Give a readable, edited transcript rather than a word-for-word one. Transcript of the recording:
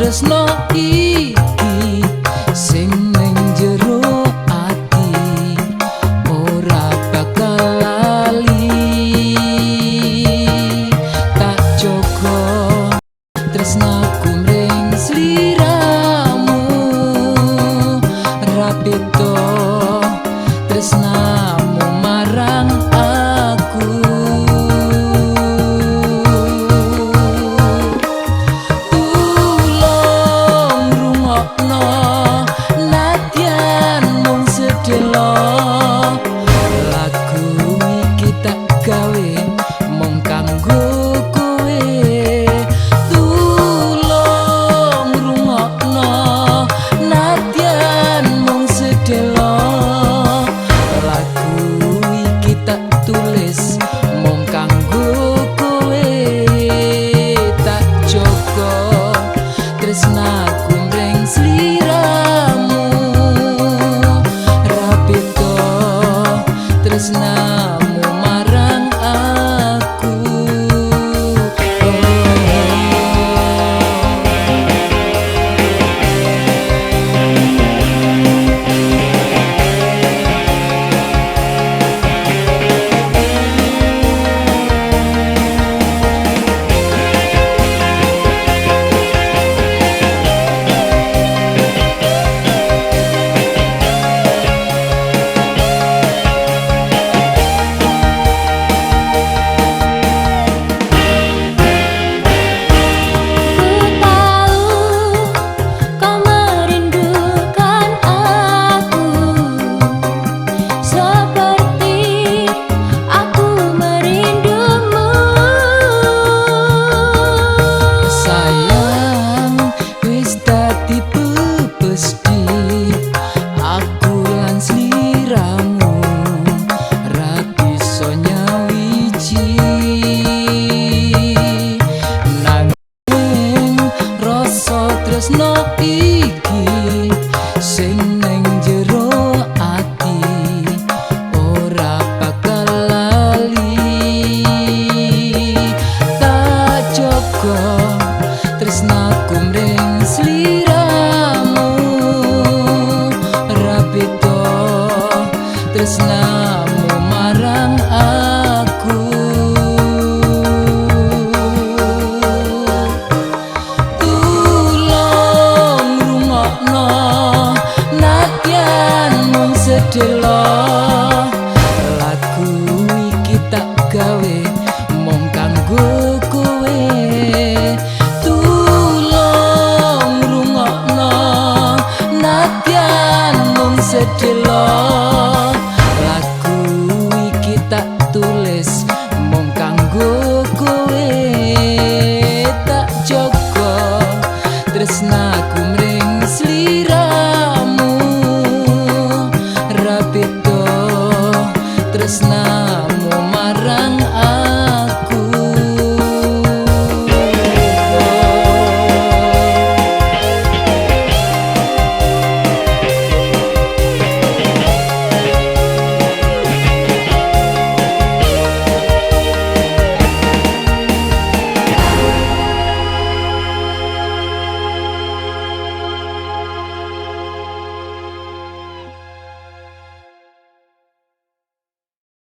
tresno iki sing ning jero ati ora bakal lali. Tak jaga tresnaku mring sliramu, ra beda tresnamu marang aku. Tulung rungokno nadyan mung sedelo, lagu iki tak gawe mung kanggo kowe. Tulung rungokno nadyan mung sedelo, lagu iki tak tulis mung kanggo kowe. Tak jaga tresnaku mring sliramu, ra beda tresnamu marang aku. Tresno iki sing ning jero ati ora bakal lali. Tak jaga tresnaku mring sliramu, ra beda tresnamu marang aku. Sedelo lagu iki tak gawe mung kanggo kowe. Tulung rungokno nadyan mung sedelo, lagu iki tak tulis mung kanggo kowe. Tak jaga tresnaku mring sliramu,